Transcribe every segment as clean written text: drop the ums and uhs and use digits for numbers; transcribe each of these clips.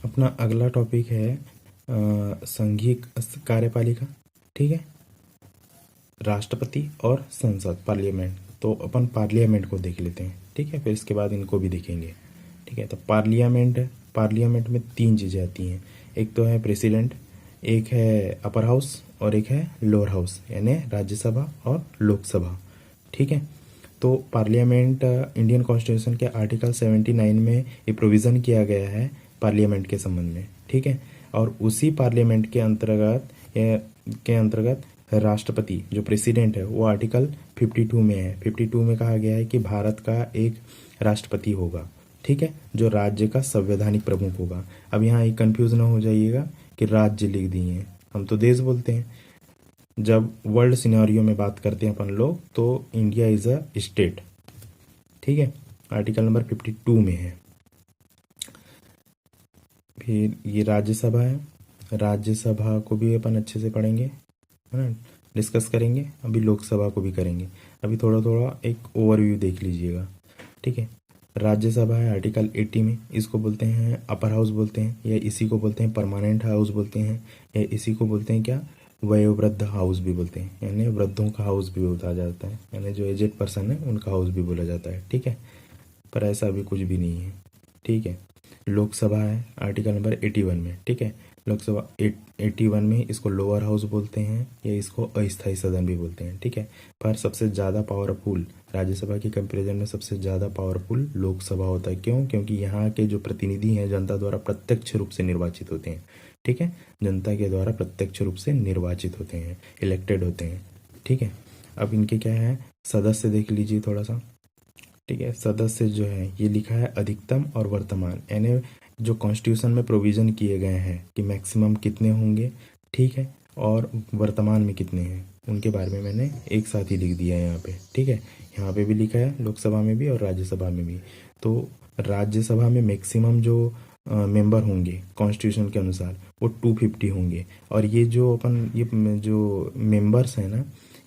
अपना अगला टॉपिक है संघीय कार्यपालिका। ठीक है, राष्ट्रपति और संसद पार्लियामेंट। तो अपन पार्लियामेंट को देख लेते हैं, ठीक है, फिर इसके बाद इनको भी देखेंगे। ठीक है, तो पार्लियामेंट में तीन चीज़ें आती हैं। एक तो है प्रेसिडेंट, एक है अपर हाउस और एक है लोअर हाउस, यानी राज्यसभा और लोकसभा। ठीक है, तो पार्लियामेंट इंडियन कॉन्स्टिट्यूशन के आर्टिकल 79 में ये प्रोविज़न किया गया है पार्लियामेंट के संबंध में। ठीक है, और उसी पार्लियामेंट के अंतर्गत राष्ट्रपति जो प्रेसिडेंट है वो आर्टिकल 52 में है। 52 में कहा गया है कि भारत का एक राष्ट्रपति होगा, ठीक है, जो राज्य का संवैधानिक प्रमुख होगा। अब यहाँ एक कंफ्यूज ना हो जाइएगा कि राज्य लिख दिए हैं, हम तो देश बोलते हैं। जब वर्ल्ड सिनेरियो में बात करते हैं अपन लोग तो इंडिया इज अ स्टेट। ठीक है, आर्टिकल नंबर 52 में है। फिर ये राज्यसभा है, राज्यसभा को भी अपन अच्छे से पढ़ेंगे, है ना, डिस्कस करेंगे। अभी लोकसभा को भी करेंगे। अभी थोड़ा थोड़ा एक ओवरव्यू देख लीजिएगा। ठीक है, राज्यसभा है आर्टिकल 80 में, इसको बोलते हैं अपर हाउस बोलते हैं, या इसी को बोलते हैं परमानेंट हाउस बोलते हैं, या इसी को बोलते हैं क्या, वयोवृद्ध हाउस भी बोलते हैं, यानी वृद्धों का हाउस भी बोला जाता है, यानी जो एजेड पर्सन है उनका हाउस भी बोला जाता है। ठीक है, पर ऐसा अभी कुछ भी नहीं है। ठीक है, लोकसभा है आर्टिकल नंबर 81 में। ठीक है, लोकसभा 81 में इसको लोअर हाउस बोलते हैं या इसको अस्थायी सदन भी बोलते हैं। ठीक है, पर सबसे ज़्यादा पावरफुल राज्यसभा के कंपेरिजन में सबसे ज़्यादा पावरफुल लोकसभा होता है। क्यों? क्योंकि यहाँ के जो प्रतिनिधि हैं जनता द्वारा प्रत्यक्ष रूप से निर्वाचित होते हैं। ठीक है, जनता के द्वारा प्रत्यक्ष रूप से निर्वाचित होते हैं, इलेक्टेड होते हैं। ठीक है, अब इनके क्या है, सदस्य देख लीजिए थोड़ा सा। ठीक है, सदस्य जो है ये लिखा है अधिकतम और वर्तमान, यानी जो कॉन्स्टिट्यूशन में प्रोविज़न किए गए हैं कि मैक्सिमम कितने होंगे, ठीक है, और वर्तमान में कितने हैं, उनके बारे में मैंने एक साथ ही लिख दिया है यहाँ पे। ठीक है, यहाँ पे भी लिखा है लोकसभा में भी और राज्यसभा में भी। तो राज्यसभा में मैक्सिमम जो मेंबर होंगे कॉन्स्टिट्यूशन के अनुसार वो 250 होंगे। और ये जो मेंबर्स हैं ना,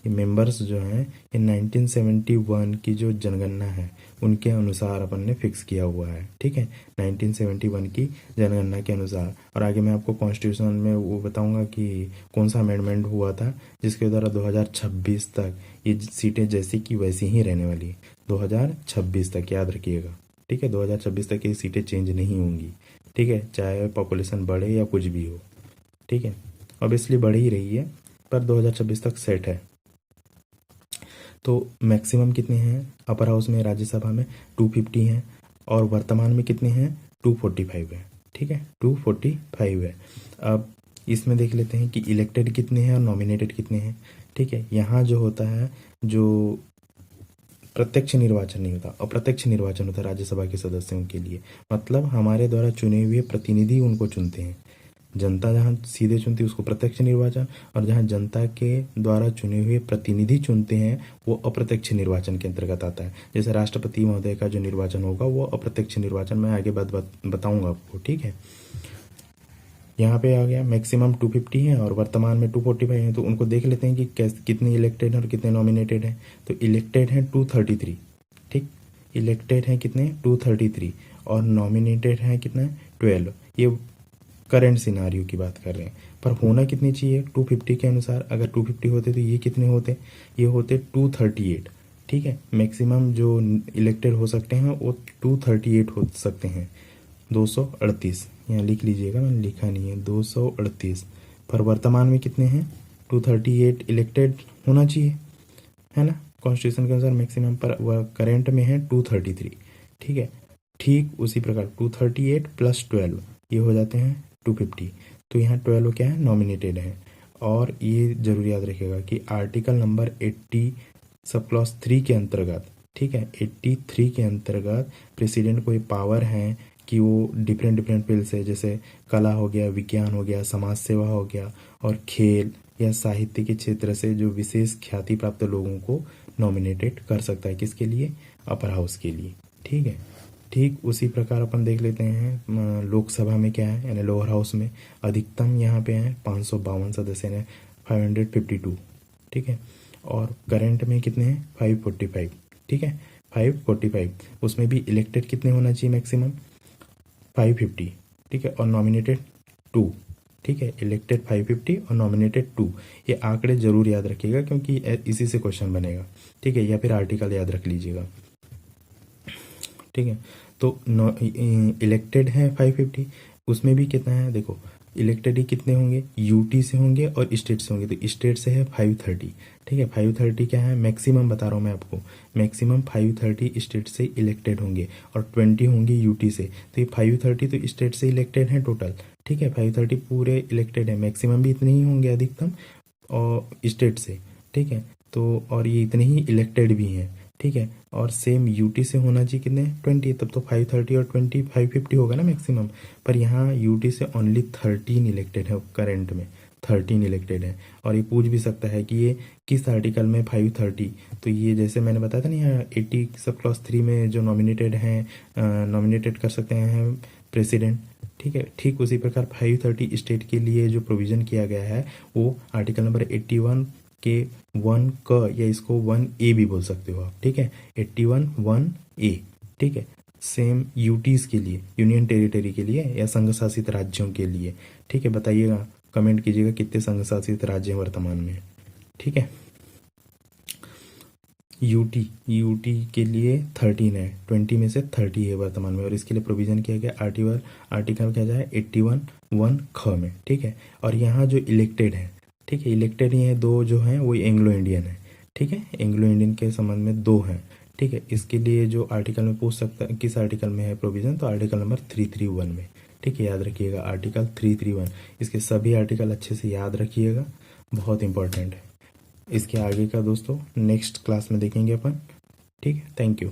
ये मेंबर्स जो हैं ये 1971 की जो जनगणना है उनके अनुसार अपन ने फिक्स किया हुआ है। ठीक है, 1971 की जनगणना के अनुसार। और आगे मैं आपको कॉन्स्टिट्यूशन में वो बताऊंगा कि कौन सा अमेंडमेंट हुआ था जिसके द्वारा 2026 तक ये सीटें जैसी की वैसी ही रहने वाली। 2026 तक याद रखिएगा। ठीक है, 2026 तक ये सीटें चेंज नहीं होंगी। ठीक है, चाहे पॉपुलेशन बढ़े या कुछ भी हो। ठीक है, ऑब्वियसली बढ़ ही रही है पर 2026 तक सेट है। तो मैक्सिमम कितने हैं अपर हाउस में, राज्यसभा में 250 हैं, और वर्तमान में कितने हैं 245 है। ठीक है, 245 है। अब इसमें देख लेते हैं कि इलेक्टेड कितने हैं और नॉमिनेटेड कितने हैं। ठीक है, यहाँ जो होता है, जो प्रत्यक्ष निर्वाचन नहीं होता, अप्रत्यक्ष निर्वाचन होता है राज्यसभा के सदस्यों के लिए। मतलब हमारे द्वारा चुने हुए प्रतिनिधि उनको चुनते हैं। जनता जहाँ सीधे चुनती है उसको प्रत्यक्ष निर्वाचन, और जहाँ जनता के द्वारा चुने हुए प्रतिनिधि चुनते हैं वो अप्रत्यक्ष निर्वाचन के अंतर्गत आता है। जैसे राष्ट्रपति महोदय का जो निर्वाचन होगा वो अप्रत्यक्ष निर्वाचन, मैं आगे बताऊंगा आपको। ठीक है, यहाँ पे आ गया मैक्सिमम 250 है और वर्तमान में 245 है। तो उनको देख लेते हैं कि कितने इलेक्टेड हैं और कितने नॉमिनेटेड हैं। तो इलेक्टेड हैं 233। ठीक, इलेक्टेड हैं कितने 233, और नॉमिनेटेड हैं कितने 12। ये करंट सिनारियो की बात कर रहे हैं, पर होना कितनी चाहिए 250 के अनुसार। अगर 250 होते तो ये कितने होते, ये होते 238। ठीक है, मैक्सिमम जो इलेक्टेड हो सकते हैं वो 238 हो सकते हैं। 238 यहाँ लिख लीजिएगा, मैंने लिखा नहीं है 238। पर वर्तमान में कितने हैं 238 इलेक्टेड होना चाहिए, है ना, कॉन्स्टिट्यूशन के अनुसार मैक्सिमम, पर वह करेंट में है 233। ठीक है, ठीक उसी प्रकार 238 + 12 ये हो जाते हैं 250। तो यहाँ 12 क्या है, नॉमिनेटेड है। और ये जरूर याद रखिएगा कि आर्टिकल नंबर 80 सब क्लॉज 3 के अंतर्गत, ठीक है, 83 के अंतर्गत प्रेसिडेंट को ये पावर है कि वो डिफरेंट फील्ड से, जैसे कला हो गया, विज्ञान हो गया, समाज सेवा हो गया, और खेल या साहित्य के क्षेत्र से जो विशेष ख्याति प्राप्त लोगों को नॉमिनेटेड कर सकता है। किसके लिए, अपर हाउस के लिए। ठीक है, ठीक उसी प्रकार अपन देख लेते हैं लोकसभा में क्या है, यानी लोअर हाउस में अधिकतम यहाँ पे हैं 552 सदस्य हैं, 552। ठीक है, और करंट में कितने हैं 545। ठीक है, 545। उसमें भी इलेक्टेड कितने होना चाहिए मैक्सिमम 550। ठीक है, और नॉमिनेटेड 2, ठीक है, इलेक्टेड 550 और नॉमिनेटेड 2। ये आंकड़े जरूर याद रखिएगा क्योंकि इसी से क्वेश्चन बनेगा, ठीक है, या फिर आर्टिकल याद रख लीजिएगा, ठीक है। तो इलेक्टेड है 550, उसमें भी कितना है देखो, इलेक्टेड ही कितने होंगे, यूटी से होंगे और स्टेट से होंगे, तो स्टेट से है 530, ठीक है। 530 क्या है, मैक्सिमम बता रहा हूँ मैं आपको, मैक्सिमम 530 स्टेट से इलेक्टेड होंगे और 20 होंगे यूटी से, तो ये 530 तो स्टेट से इलेक्टेड है टोटल, ठीक है, 530 पूरे इलेक्टेड है, मैक्सिमम भी इतने ही होंगे अधिकतम और स्टेट से, ठीक है। तो और ये इतने ही इलेक्टेड भी हैं, ठीक है, और सेम यूटी से होना चाहिए कितने 20, तब तो 530 और 20 550 होगा ना मैक्सिमम, पर यहाँ यूटी से ओनली 13 इलेक्टेड है करंट में, 13 इलेक्टेड है। और ये पूछ भी सकता है कि ये किस आर्टिकल में 530, तो ये जैसे मैंने बताया था ना यहाँ 80 सब क्लॉज 3 में जो नॉमिनेटेड हैं, नॉमिनेटेड कर सकते हैं प्रेसिडेंट, ठीक है, ठीक उसी प्रकार 530 स्टेट के लिए जो प्रोविज़न किया गया है वो आर्टिकल नंबर 81 के 1 क, या इसको 1A भी बोल सकते हो आप, ठीक है, 81 1A, ठीक है। सेम यूटीज के लिए, यूनियन टेरिटरी के लिए या संघ शासित राज्यों के लिए, ठीक है, बताइएगा, कमेंट कीजिएगा कितने संघ शासित राज्य हैं वर्तमान में, ठीक है। यूटी के लिए 13 है, 20 में से 30 है वर्तमान में, और इसके लिए प्रोविज़न किया गया आर्टिकल क्या जाए 81 1 ख में, ठीक है। और यहाँ जो इलेक्टेड है, ठीक है, इलेक्टेड ही है दो जो हैं वो एंग्लो इंडियन है, ठीक है, एंग्लो इंडियन के संबंध में दो हैं, ठीक है। इसके लिए जो आर्टिकल में पूछ सकता है किस आर्टिकल में है प्रोविज़न, तो आर्टिकल नंबर 331 में, ठीक है, याद रखिएगा आर्टिकल 331, इसके सभी आर्टिकल अच्छे से याद रखिएगा, बहुत इंपॉर्टेंट है। इसके आगे का दोस्तों नेक्स्ट क्लास में देखेंगे अपन, ठीक है, थैंक यू।